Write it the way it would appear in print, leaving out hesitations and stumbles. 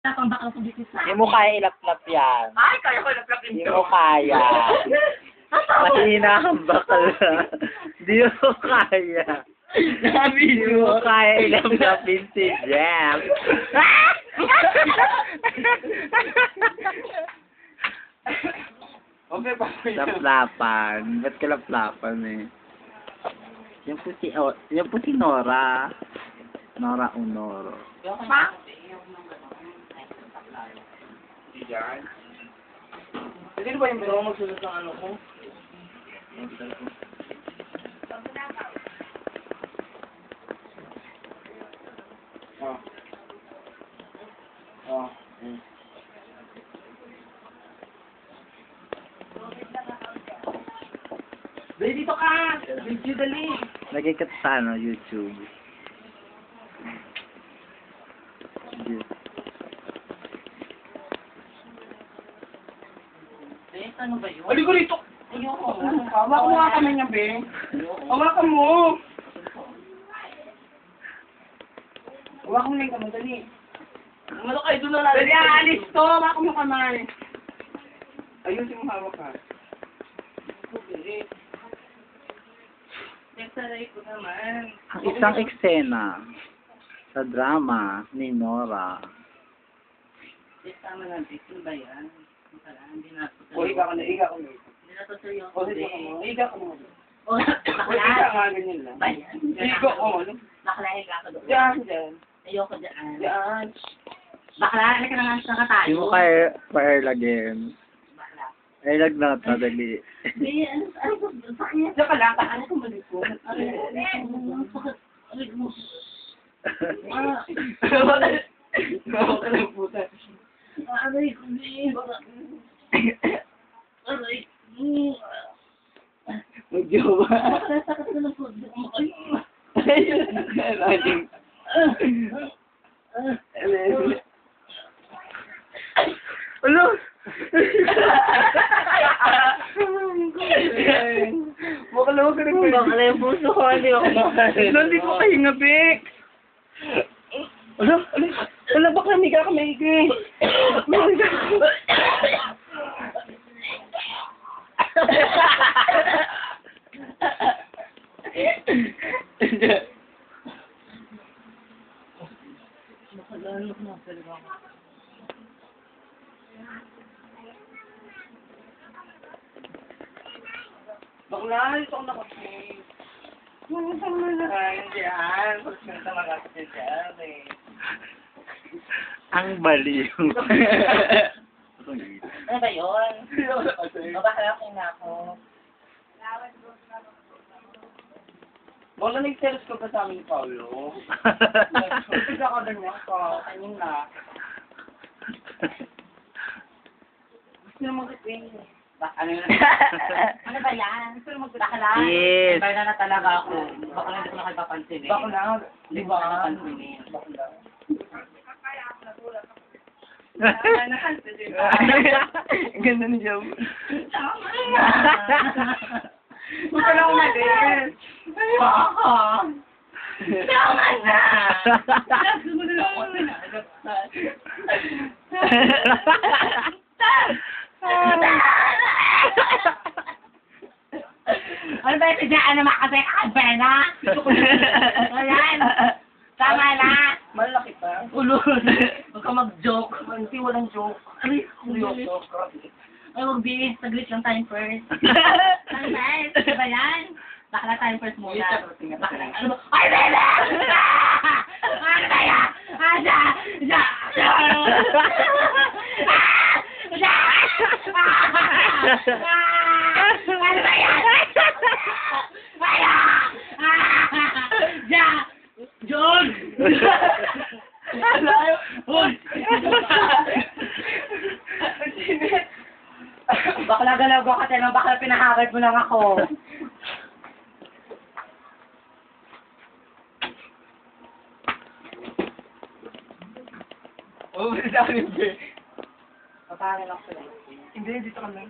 Tapang bakal sa bisis na. Hindi mo kaya ilaplap yan. Ay, kaya ko na-plug Hindi mo kaya. Mahina ang bakal. Hindi mo kaya. Hindi mo kaya ilaplapin si Jam. Okay pa. Laplapan. Ba't ka laplapan eh? Yan po si Nora. Nora Honoro. Pa? Yan. Hindi ba yung mga magsulat ng ano ko? Oh. Oh. Dali dito ka! Video dali! Lagay ka sa ano, YouTube. Bes, ano ba yun? Aligo rito! Ayoko. Hawak mo nga kami niya, be. Hawakan mo! Hawakan mo na yung kamay, dali. Ano kayo doon na lang? Dali, aalis to! Hawakan mo kamay. Ayusin mo hawak ka. Nagsaray ko naman. Ang isang eksena sa drama ni Nora. Bes, tama na, Bes. Ano ba yan? Hindi na ito O, higa ka na, higa ka na. Hindi na ito seryoso, O, higa ka Bes. mo. Higa ka mo. O, O, higa bakla. ka, ganyan lang. Ba yan? Higa ko, ano? Bakla, higa ka doon. Diyan, diyan. Ayoko dyan. Diyan. Bakla, halika na nga sa tayo. Hindi mo kaya pa-airlagin. Bakla. Airlag na ito, dali. Be, ano ba? Sakit. Diyan ka lang, ano kung balik ko? Hawakan ng puta. Aray ko, be. Aray. Mag-jowa. Bakla, sakit na ng puso. Ayun. Ano? Makalawa ka rin ba? Bakla yung puso ko, hindi ako makain. Hindi ko kahinga, Bek. Ano bakla, miga ka maigi. Bakla, ito ako nakasing. Ay, diyan. Pagsunta makasing dyan eh. Ang baliw. Ano ba yun? Mabakla ko na ako. Bakla, nag-teres ko pa sa amin ni Paolo. Nagkakadan niya ka. Kanina. Gusto na mag-ipin. Ano yun? Ano ba yan? Gusto mo magbakla? Yes. Bakla na talaga ako. Bakla hindi ko na kayo papansinin. Bakla, Hindi ko na papansinin. bakla. Ganda ni Joe. Tama na! Huwag ka na umalis. Baka! Tama na! Sumunod ako Ano ba ito dyan? Ano makasay ka kabena? Ayan! Tama na! Malaki pa. Ulol! Huwag ka mag-joke. Hindi, walang joke. Ay, Seryoso. Ay, huwag bilis. Saglit lang time first. Time first? Ano ba yan? Bakla time first muna. Bakla. Ano ba? Ay, bebe! Ano ba yan? Ada! Ada! Ano ba yan?Aya! Ja! John! Uy! Bakla galaw ka tayo, bakla pinahagad mo lang ako. Oh, dami ba? Papagal ako sila. Hindi, dito ka lang.